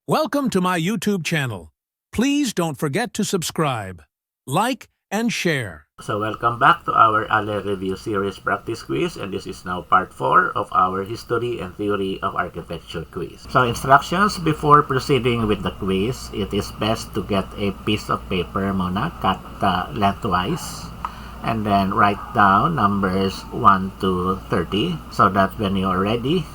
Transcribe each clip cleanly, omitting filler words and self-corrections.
Welcome to my YouTube channel. Please don't forget to subscribe, like, and share. So welcome back to our Ale Review Series Practice Quiz, and this is now part 4 of our History and Theory of Architecture quiz. So instructions before proceeding with the quiz, it is best to get a piece of paper muna, cut lengthwise, and then write down numbers 1 to 30 so that when you are ready,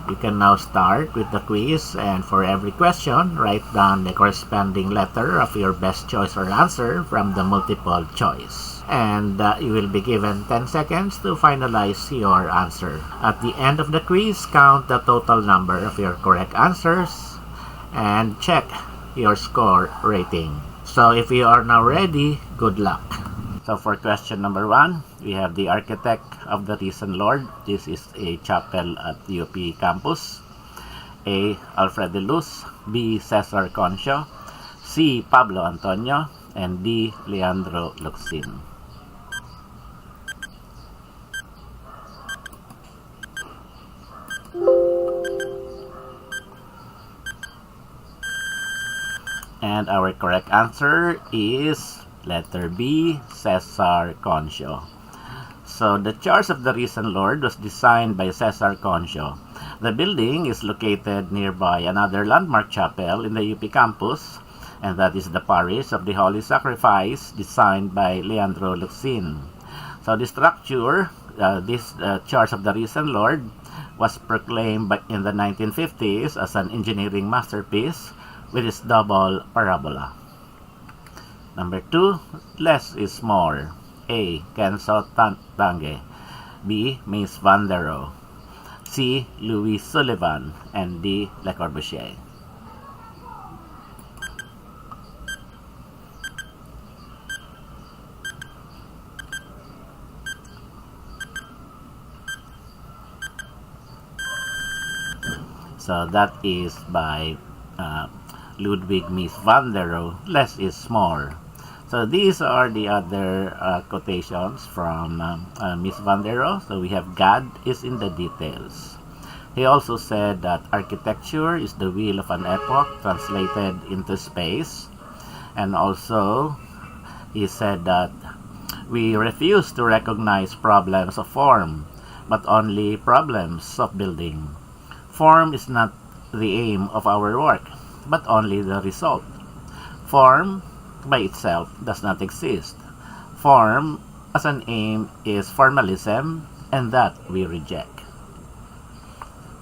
you can now start with the quiz, and for every question, write down the corresponding letter of your best choice or answer from the multiple choice. And you will be given 10 seconds to finalize your answer. At the end of the quiz, count the total number of your correct answers and check your score rating. So if you are now ready, good luck. So for question number 1, we have the architect of the Risen Lord. This is a chapel at UP campus. A. Alfred de Luz, B. Cesar Concio, C. Pablo Antonio, and D. Leandro Luxin. And our correct answer is letter B, Cesar Concio. So the Church of the Risen Lord was designed by Cesar Concio. The building is located nearby another landmark chapel in the UP campus, and that is the Parish of the Holy Sacrifice, designed by Leandro Luxin. So the structure, this Church of the Risen Lord, was proclaimed in the 1950s as an engineering masterpiece with its double parabola. Number 2, less is more. A. Kenzo Tange, B. Mies van der Rohe, C. Louis Sullivan, and D. Le Corbusier. So that is by Ludwig Mies van der Rohe. Less is more. So these are the other quotations from Mies van der Rohe. So we have God is in the details. He also said that architecture is the wheel of an epoch translated into space. And also he said that we refuse to recognize problems of form, but only problems of building. Form is not the aim of our work, but only the result. Form by itself does not exist. Form as an aim is formalism, and that we reject.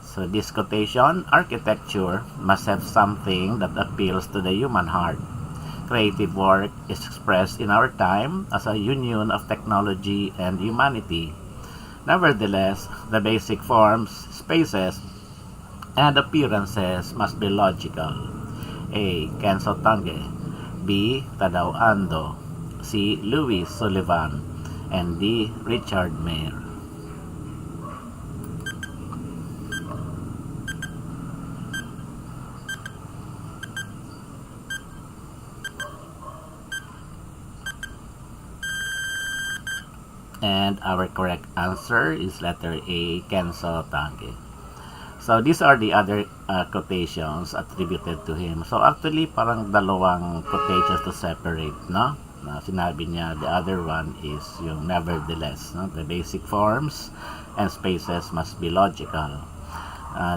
So this quotation, architecture must have something that appeals to the human heart. Creative work is expressed in our time as a union of technology and humanity. Nevertheless, the basic forms, spaces, and appearances must be logical. A. Kenzo Tange, B. Tadao Ando, C. Louis Sullivan, and D. Richard Menhir. And our correct answer is letter A, Kenzo Tange. So these are the other quotations attributed to him. So actually, parang dalawang quotations to separate, no? Na sinabi niya, the other one is yung nevertheless, no? The basic forms and spaces must be logical.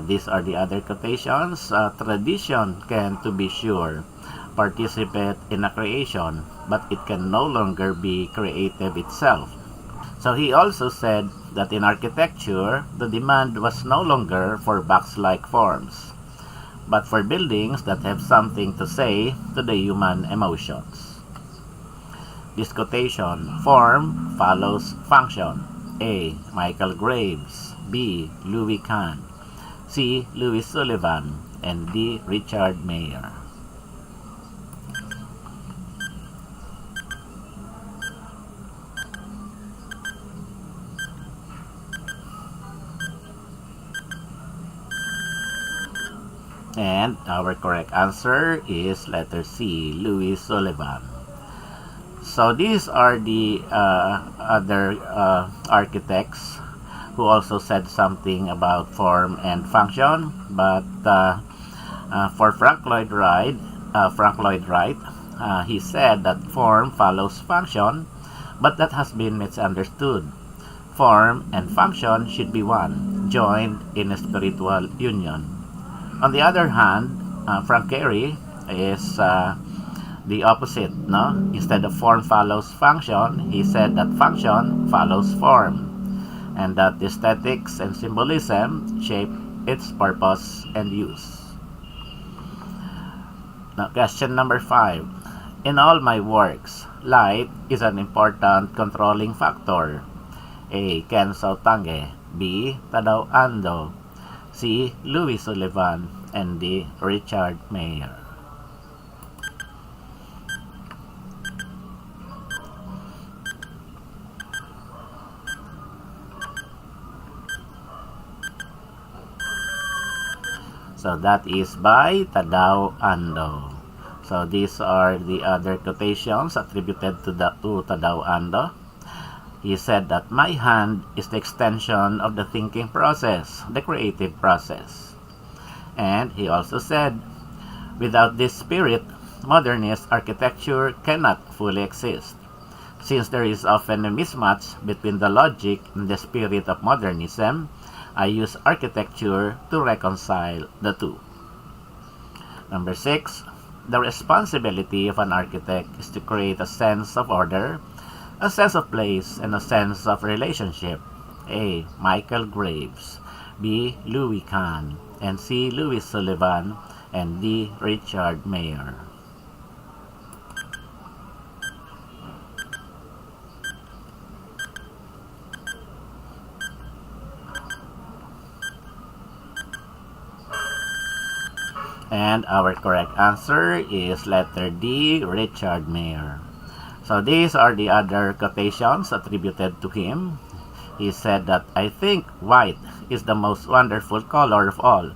These are the other quotations. Tradition can, to be sure, participate in a creation, but it can no longer be creative itself. So he also said that in architecture, the demand was no longer for box-like forms, but for buildings that have something to say to the human emotions. This quotation, form follows function. A. Michael Graves, B. Louis Kahn, C. Louis Sullivan, and D. Richard Menhir. And our correct answer is letter C, Louis Sullivan. So these are the other architects who also said something about form and function, but For Frank Lloyd Wright, he said that form follows function, but that has been misunderstood. Form and function should be one, joined in a spiritual union. On the other hand, Frank Gehry is the opposite, no? Instead of form follows function, he said that function follows form, and that aesthetics and symbolism shape its purpose and use. Now, question number 5. In all my works, light is an important controlling factor. A. Ken Sautange, B. Tadao Ando, C. Louis Sullivan, and D. Richard Mayer. So that is by Tadao Ando. So these are the other quotations attributed to Tadao Ando. He said that my hand is the extension of the thinking process, the creative process. And he also said, without this spirit, modernist architecture cannot fully exist, since there is often a mismatch between the logic and the spirit of modernism. I use architecture to reconcile the two. Number 6, the responsibility of an architect is to create a sense of order, a sense of place, and a sense of relationship. A. Michael Graves, B. Louis Kahn, and C. Louis Sullivan, and D. Richard Mayer. And our correct answer is letter D, Richard Mayer. So these are the other quotations attributed to him. He said that, I think white is the most wonderful color of all,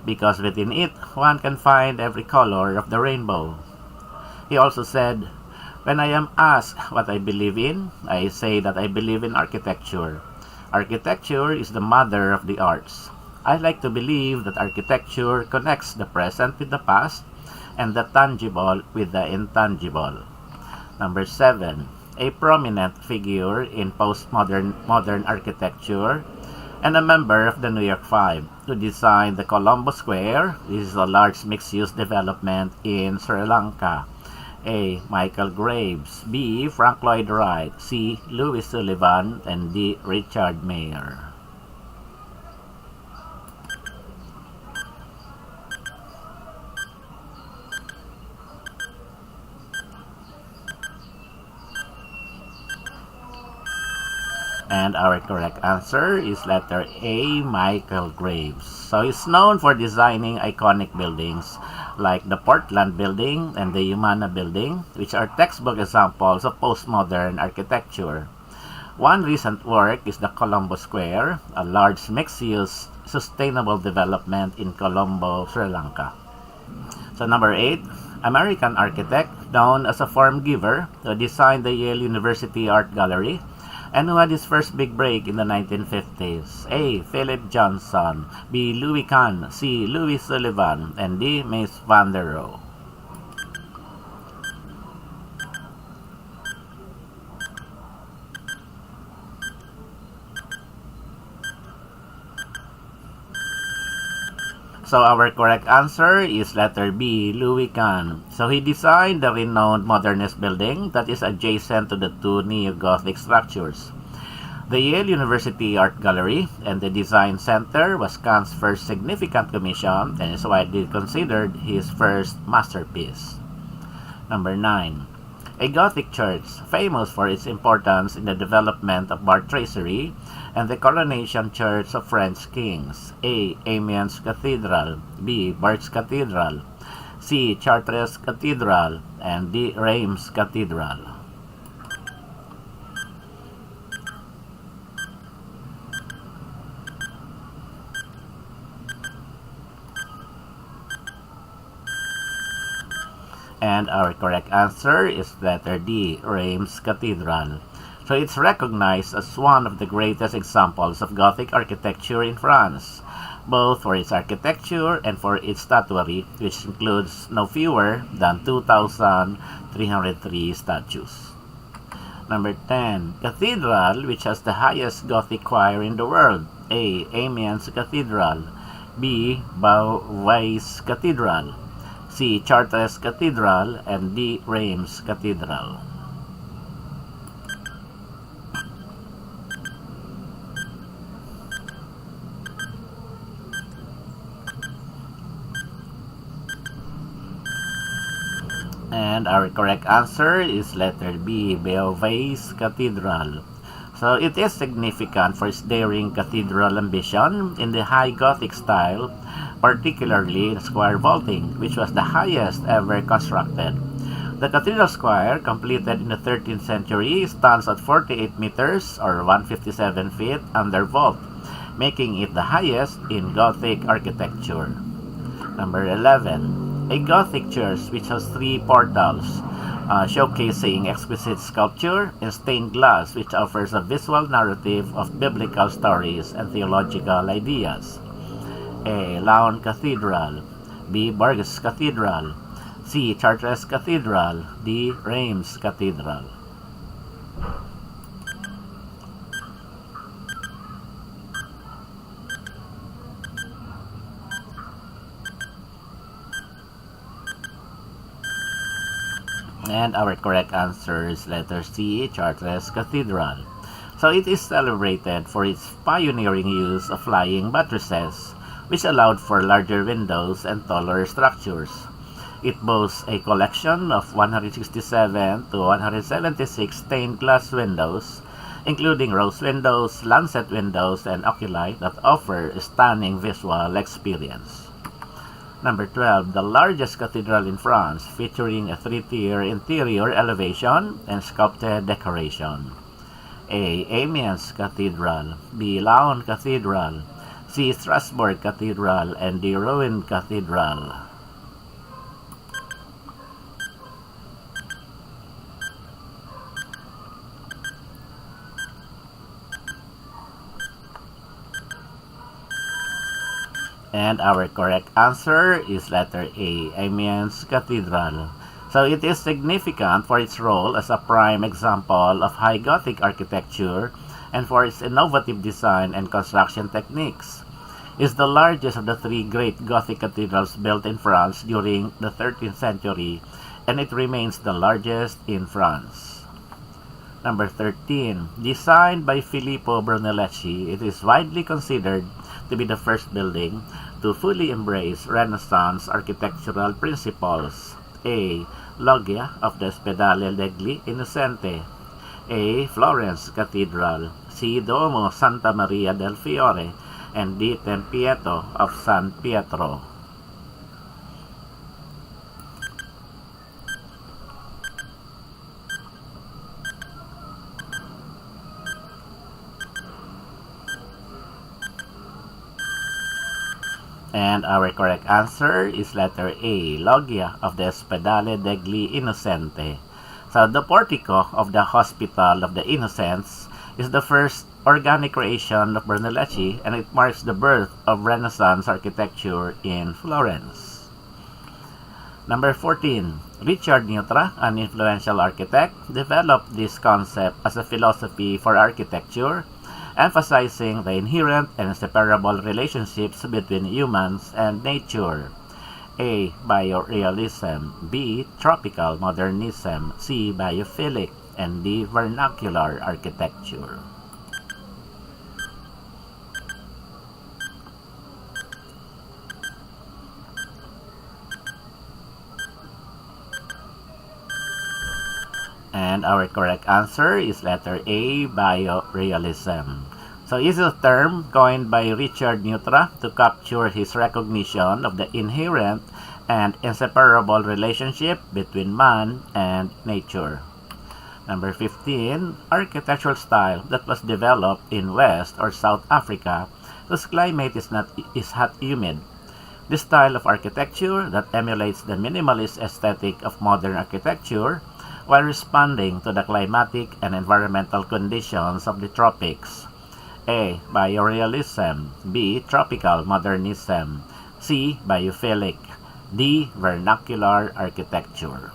because within it one can find every color of the rainbow. He also said, when I am asked what I believe in, I say that I believe in architecture. Architecture is the mother of the arts. I like to believe that architecture connects the present with the past and the tangible with the intangible. Number 7, a prominent figure in modern architecture and a member of the New York Five who designed the Colombo Square. This is a large mixed-use development in Sri Lanka. A. Michael Graves, B. Frank Lloyd Wright, C. Louis Sullivan, and D. Richard Mayer. And our correct answer is letter A, Michael Graves. So he's known for designing iconic buildings like the Portland Building and the Humana Building, which are textbook examples of postmodern architecture. One recent work is the Colombo Square, a large mixed-use sustainable development in Colombo, Sri Lanka. So number 8, American architect known as a form giver who designed the Yale University Art Gallery and who had his first big break in the 1950s. A. Philip Johnson, B. Louis Kahn, C. Louis Sullivan, and D. Mies van der Rohe. So our correct answer is letter B, Louis Kahn. So he designed the renowned modernist building that is adjacent to the two neo-Gothic structures. The Yale University Art Gallery and the Design Center was Kahn's first significant commission and is widely considered his first masterpiece. Number 9. A Gothic church famous for its importance in the development of bar tracery and the coronation church of French kings. A. Amiens Cathedral, B. Berks Cathedral, C. Chartres Cathedral, and D. Reims Cathedral. And our correct answer is letter D, Reims Cathedral. So it's recognized as one of the greatest examples of Gothic architecture in France. both for its architecture and for its statuary, which includes no fewer than 2,303 statues. Number 10. Cathedral, which has the highest Gothic choir in the world. A. Amiens Cathedral. B. Bauhaus Cathedral. C. Chartres Cathedral. And D. Reims Cathedral. And our correct answer is letter B, Bauhaus Cathedral. So it is significant for its daring cathedral ambition in the high Gothic style, particularly the square vaulting, which was the highest ever constructed. The cathedral square, completed in the 13th century, stands at 48 meters or 157 feet under vault, making it the highest in Gothic architecture. Number 11. A Gothic church which has 3 portals, showcasing exquisite sculpture and stained glass, which offers a visual narrative of biblical stories and theological ideas. A. Laon Cathedral. B. Bourges Cathedral. C. Chartres Cathedral. D. Reims Cathedral. And our correct answer is letter C, Chartres Cathedral. So it is celebrated for its pioneering use of flying buttresses, which allowed for larger windows and taller structures. It boasts a collection of 167 to 176 stained glass windows, including rose windows, lancet windows, and oculi that offer a stunning visual experience. Number 12, the largest cathedral in France, featuring a 3-tier interior elevation and sculpted decoration. A. Amiens Cathedral. B. Laon Cathedral. C. Strasbourg Cathedral. And D. Rouen Cathedral. And our correct answer is letter A, Amiens Cathedral. So it is significant for its role as a prime example of high Gothic architecture and for its innovative design and construction techniques. It is the largest of the 3 great Gothic cathedrals built in France during the 13th century, and it remains the largest in France. Number 13, designed by Filippo Brunelleschi, it is widely considered to be the first building to fully embrace Renaissance architectural principles. A. Loggia of the Ospedale degli Innocenti. A. Florence Cathedral. C. Duomo Santa Maria del Fiore. And D. Tempietto of San Pietro. And our correct answer is letter A, Loggia of the Ospedale degli Innocenti. So the portico of the Hospital of the Innocents is the first organic creation of Brunelleschi, and it marks the birth of Renaissance architecture in Florence. Number 14. Richard Neutra, an influential architect, developed this concept as a philosophy for architecture, emphasizing the inherent and inseparable relationships between humans and nature. A. Biorealism. B. Tropical Modernism. C. Biophilic. And D. Vernacular architecture. And our correct answer is letter A, biorealism. So this is a term coined by Richard Neutra to capture his recognition of the inherent and inseparable relationship between man and nature. Number 15, architectural style that was developed in West or South Africa whose climate is hot humid. This style of architecture that emulates the minimalist aesthetic of modern architecture while responding to the climatic and environmental conditions of the tropics. A. Biorealism. B. Tropical modernism. C. Biophilic. D. Vernacular architecture.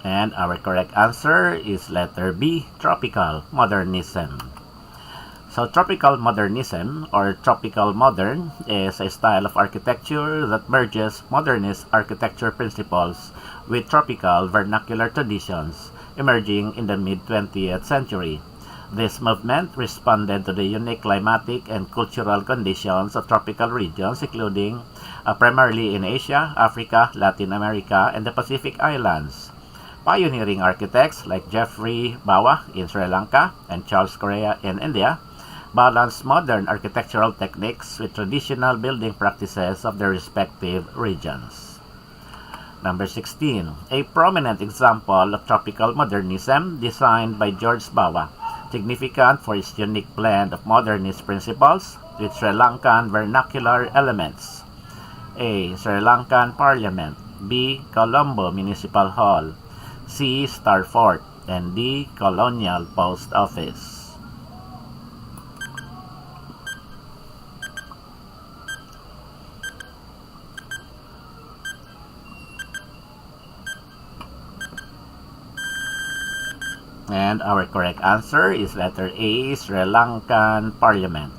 And our correct answer is letter B, Tropical Modernism. So Tropical Modernism, or Tropical Modern, is a style of architecture that merges modernist architecture principles with tropical vernacular traditions emerging in the mid-20th century. This movement responded to the unique climatic and cultural conditions of tropical regions, including primarily in Asia, Africa, Latin America, and the Pacific Islands. Pioneering architects like Geoffrey Bawa in Sri Lanka and Charles Correa in India balanced modern architectural techniques with traditional building practices of their respective regions. Number 16. A prominent example of tropical modernism designed by George Bawa, significant for its unique blend of modernist principles with Sri Lankan vernacular elements. A. Sri Lankan Parliament. B. Colombo Municipal Hall. C. Star Fort. And D. Colonial Post Office. And our correct answer is letter A, Sri Lankan Parliament.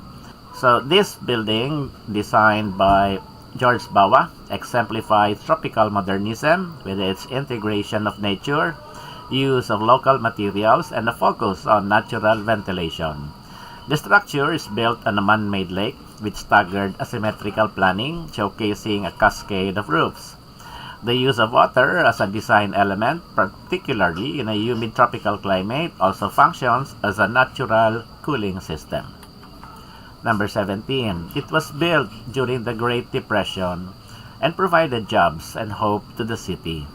So this building, designed by George Bawa, exemplifies tropical modernism with its integration of nature, use of local materials, and a focus on natural ventilation. The structure is built on a man-made lake with staggered asymmetrical planning, showcasing a cascade of roofs. The use of water as a design element, particularly in a humid tropical climate, also functions as a natural cooling system. Number 17. It was built during the Great Depression and provided jobs and hope to the city.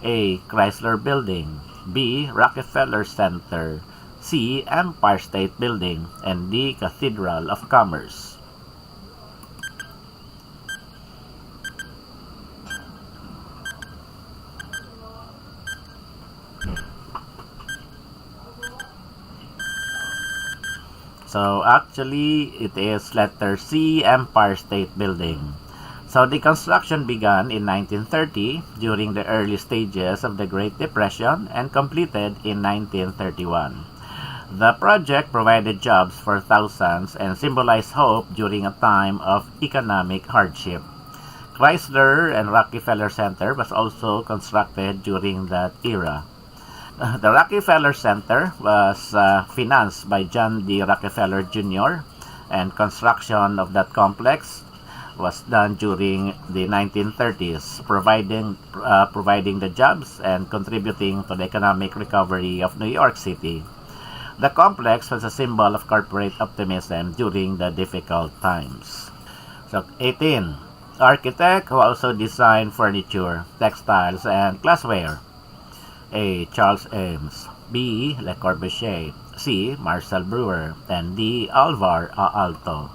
A. Chrysler Building. B. Rockefeller Center. C. Empire State Building. And D. Cathedral of Commerce. So actually, it is letter C, Empire State Building. So the construction began in 1930 during the early stages of the Great Depression and completed in 1931. The project provided jobs for thousands and symbolized hope during a time of economic hardship. Chrysler and Rockefeller Center was also constructed during that era. The Rockefeller Center was financed by John D. Rockefeller Jr., and construction of that complex was done during the 1930s, providing the jobs and contributing to the economic recovery of New York City. The complex was a symbol of corporate optimism during the difficult times. So 18. Architect who also designed furniture, textiles, and glassware. A. Charles Eames. B. Le Corbusier. C. Marcel Breuer. And D. Alvar Aalto.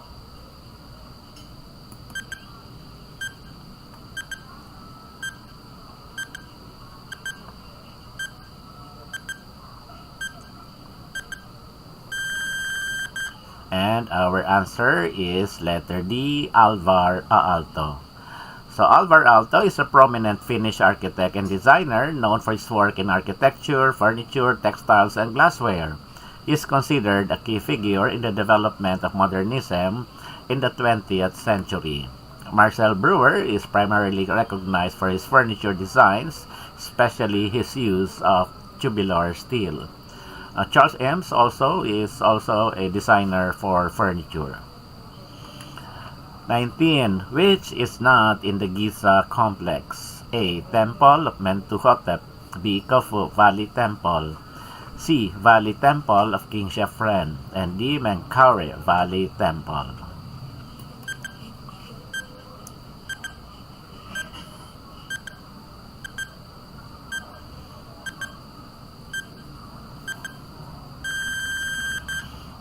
And our answer is letter D, Alvar Aalto. So Alvar Aalto is a prominent Finnish architect and designer known for his work in architecture, furniture, textiles, and glassware. He is considered a key figure in the development of modernism in the 20th century. Marcel Breuer is primarily recognized for his furniture designs, especially his use of tubular steel. Charles Eames is also a designer for furniture. 19. Which is not in the Giza complex? A. Temple of Mentuhotep. B. Khufu Valley Temple. C. Valley Temple of King Chephren. And D. Menkaure Valley Temple.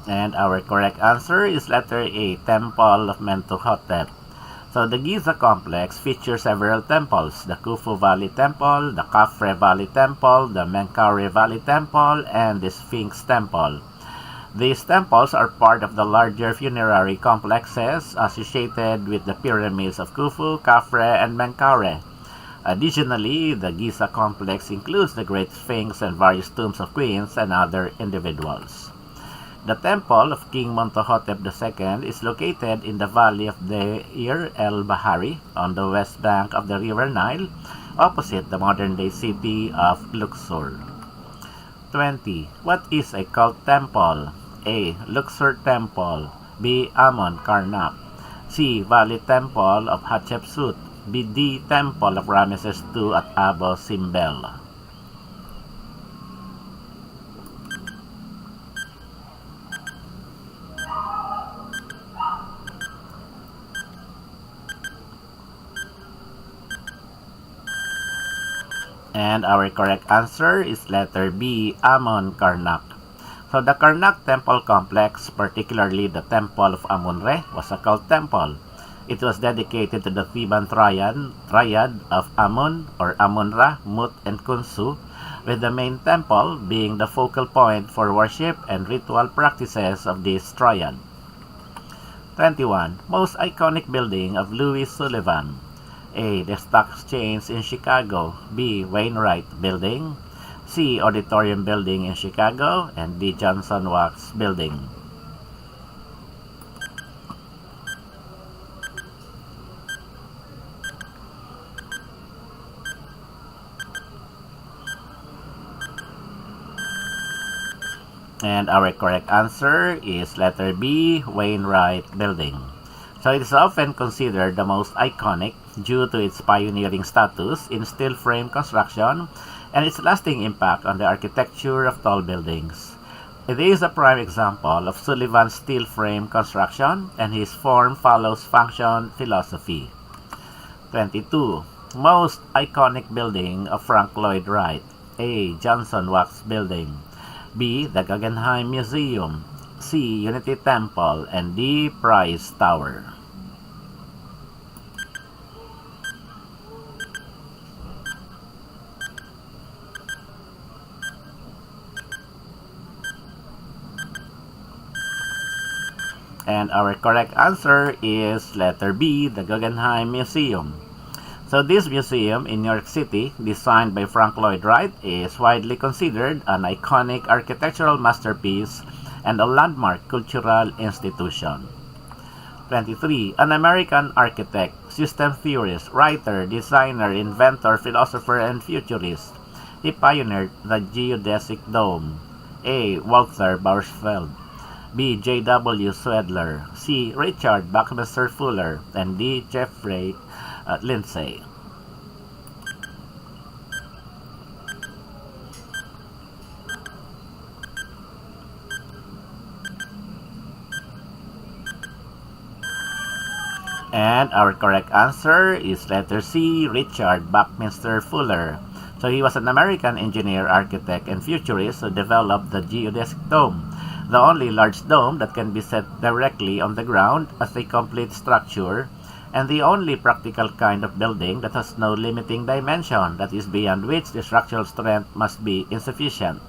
And our correct answer is letter A, Temple of Mentuhotep. So the Giza complex features several temples: the Khufu Valley Temple, the Khafre Valley Temple, the Menkaure Valley Temple, and the Sphinx Temple. These temples are part of the larger funerary complexes associated with the pyramids of Khufu, Khafre, and Menkaure. Additionally, the Giza complex includes the Great Sphinx and various tombs of queens and other individuals. The temple of King Montuhotep II is located in the valley of Deir el-Bahari on the west bank of the River Nile, opposite the modern-day city of Luxor. 20. What is a cult temple? A. Luxor Temple. B. Amon Karnak. C. Valley Temple of Hatshepsut. B. D. Temple of Ramesses II at Abu Simbel. And our correct answer is letter B, Amon Karnak. So the Karnak temple complex, particularly the temple of Amun-Re, was a cult temple. It was dedicated to the Theban triad of Amun or Amun-Ra, Mut, and Khonsu, with the main temple being the focal point for worship and ritual practices of this triad. 21. Most iconic building of Louis Sullivan. A. The Stock Exchange in Chicago. B. Wainwright Building. C. Auditorium Building in Chicago. And D. Johnson Wax Building. And our correct answer is letter B, Wainwright Building. So it is often considered the most iconic due to its pioneering status in steel frame construction and its lasting impact on the architecture of tall buildings. It is a prime example of Sullivan's steel frame construction, and his form follows function philosophy. 22. Most iconic building of Frank Lloyd Wright. A. Johnson Wax Building. B. The Guggenheim Museum. C. Unity Temple. And D. Price Tower. And our correct answer is letter B, the Guggenheim Museum. So this museum in New York City, designed by Frank Lloyd Wright, is widely considered an iconic architectural masterpiece and a landmark cultural institution. 23. An American architect, system theorist, writer, designer, inventor, philosopher, and futurist. He pioneered the geodesic dome. A. Walter Bauersfeld. B. J.W. Swedler. C. Richard Buckminster Fuller. And D. Jeffrey Lindsay. And our correct answer is letter C, Richard Buckminster Fuller. So he was an American engineer, architect, and futurist who developed the geodesic dome, the only large dome that can be set directly on the ground as a complete structure, and the only practical kind of building that has no limiting dimension, that is beyond which the structural strength must be insufficient.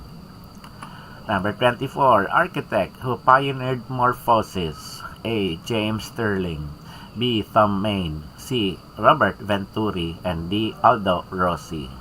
Number 24. Architect who pioneered morphosis. A. James Stirling. B. Thom Mayne. C. Robert Venturi. And D. Aldo Rossi.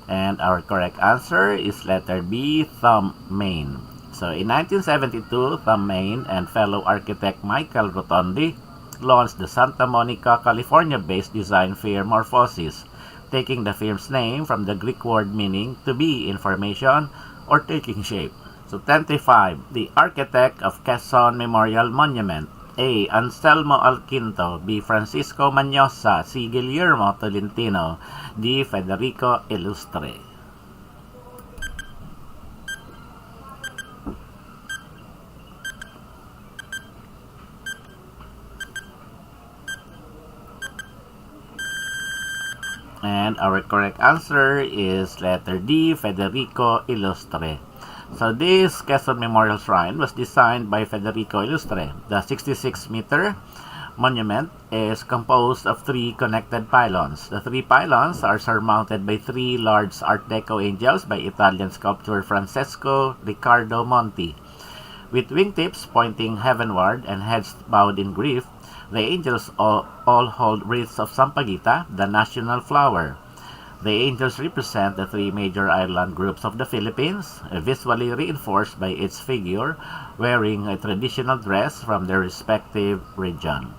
And our correct answer is letter B, Thom Mayne. So in 1972, Thom Mayne and fellow architect Michael Rotondi launched the Santa Monica, California-based design firm Morphosis, taking the firm's name from the Greek word meaning to be in formation or taking shape. So 25, the architect of Quezon Memorial Monument. A. Anselmo Alquinto. B. Francisco Mañosa. C. Guillermo Tolentino. D. Federico Illustre. And our correct answer is letter D, Federico Illustre. So this Quezon Memorial Shrine was designed by Federico Illustre. The 66-meter monument is composed of 3 connected pylons. The 3 pylons are surmounted by 3 large Art Deco angels by Italian sculptor Francesco Riccardo Monti. With wingtips pointing heavenward and heads bowed in grief, the angels all hold wreaths of sampaguita, the national flower. The angels represent the 3 major island groups of the Philippines, visually reinforced by its figure wearing a traditional dress from their respective region.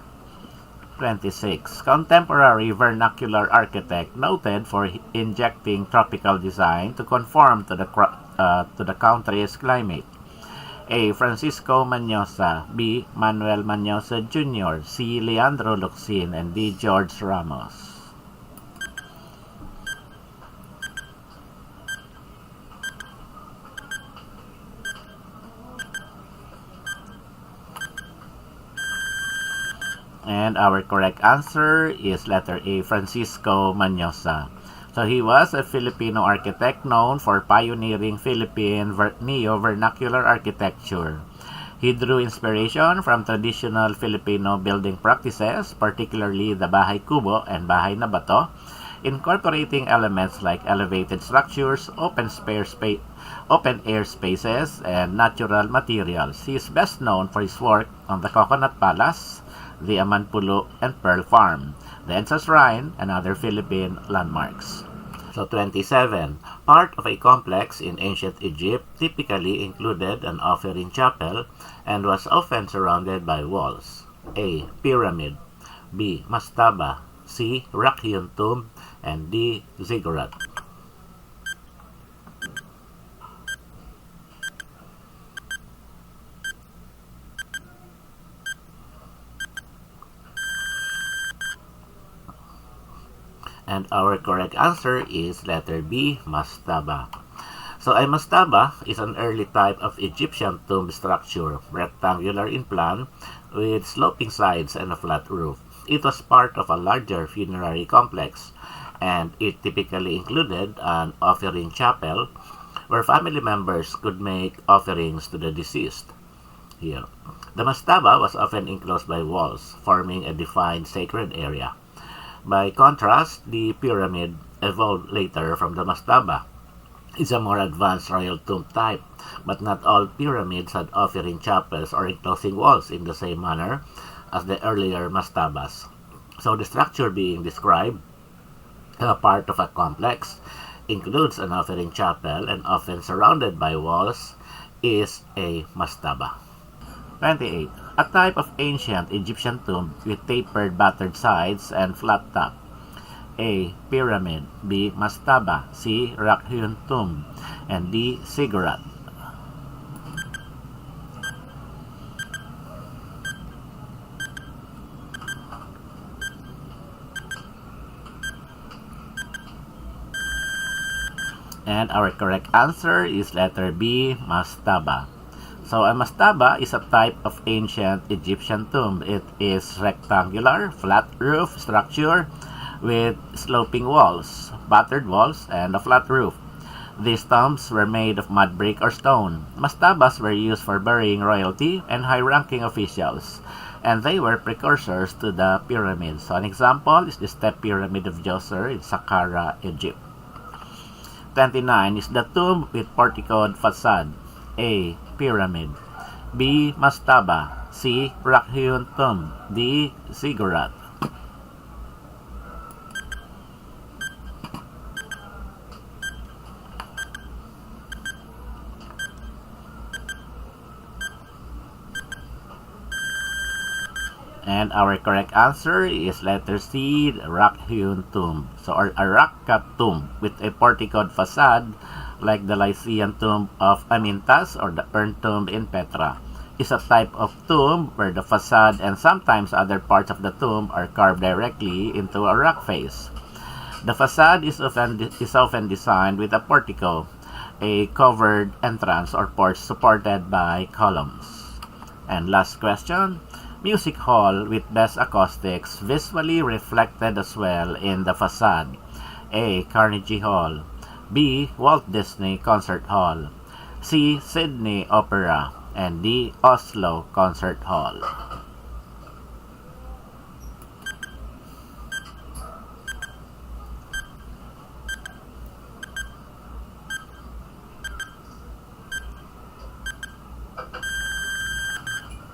26. Contemporary vernacular architect noted for injecting tropical design to conform to the country's climate. A. Francisco Manyosa, B. Manuel Manyosa Jr., C. Leandro Luxin, and D. George Ramos. And our correct answer is letter A, Francisco Manyosa. So he was a Filipino architect known for pioneering Philippine neo-vernacular architecture. He drew inspiration from traditional Filipino building practices, particularly the bahay kubo and bahay na bato, incorporating elements like elevated structures, open air spaces, and natural materials. He is best known for his work on the Coconut Palace, the Amanpulo and Pearl Farm, the Edsa Shrine, and other Philippine landmarks. So 27. Part of a complex in ancient Egypt typically included an offering chapel and was often surrounded by walls. A. Pyramid, B. Mastaba, C. Rock-hewn tomb, and D. ziggurat. And our correct answer is letter B, mastaba. So a mastaba is an early type of Egyptian tomb structure, rectangular in plan, with sloping sides and a flat roof. It was part of a larger funerary complex, and it typically included an offering chapel where family members could make offerings to the deceased. Here, the mastaba was often enclosed by walls, forming a defined sacred area. By contrast, the pyramid evolved later from the mastaba. It's a more advanced royal tomb type, but not all pyramids had offering chapels or enclosing walls in the same manner as the earlier mastabas. So the structure being described, a part of a complex, includes an offering chapel and often surrounded by walls, is a mastaba. 28. A type of ancient Egyptian tomb with tapered battered sides and flat top. A. Pyramid, B. Mastaba, C. Rock-hewn tomb, and D. ziggurat. And our correct answer is letter B, mastaba. So a mastaba is a type of ancient Egyptian tomb. It is rectangular, flat roof structure with sloping walls, battered walls, and a flat roof. These tombs were made of mud brick or stone. Mastabas were used for burying royalty and high-ranking officials, and they were precursors to the pyramids. So an example is the Step Pyramid of Djoser in Saqqara, Egypt. 29 is the tomb with porticoed facade. A. Pyramid, B. Mastaba, C. Rock-hewn tomb, D. ziggurat. And our correct answer is letter C, rock-hewn tomb. So a rock-cut tomb with a porticoed facade like the Lycian tomb of Amintas or the urn tomb in Petra, is a type of tomb where the facade and sometimes other parts of the tomb are carved directly into a rock face. The facade is often designed with a portico, a covered entrance or porch supported by columns. And last question, music hall with best acoustics visually reflected as well in the facade. A. Carnegie Hall, B. Walt Disney Concert Hall, C. Sydney Opera, and D. Oslo Concert Hall.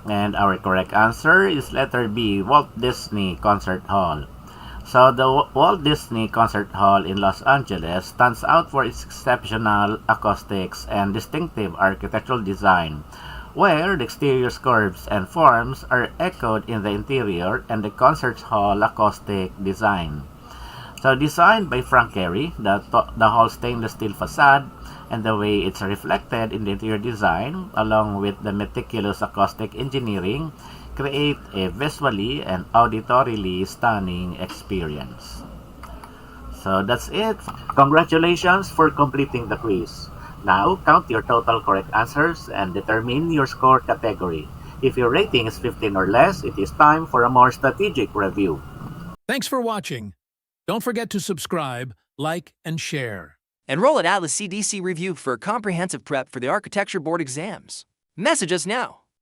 And our correct answer is letter B, Walt Disney Concert Hall. So the Walt Disney Concert Hall in Los Angeles stands out for its exceptional acoustics and distinctive architectural design, where the exterior's curves and forms are echoed in the interior and the concert hall acoustic design. So designed by Frank Gehry, the hall's stainless steel facade and the way it's reflected in the interior design, along with the meticulous acoustic engineering, create a visually and auditorily stunning experience. So that's it. Congratulations for completing the quiz. Now, count your total correct answers and determine your score category. If your rating is 15 or less, it is time for a more strategic review. Thanks for watching. Don't forget to subscribe, like, and share. Enroll at Atlas CDC Review for a comprehensive prep for the Architecture Board exams. Message us now.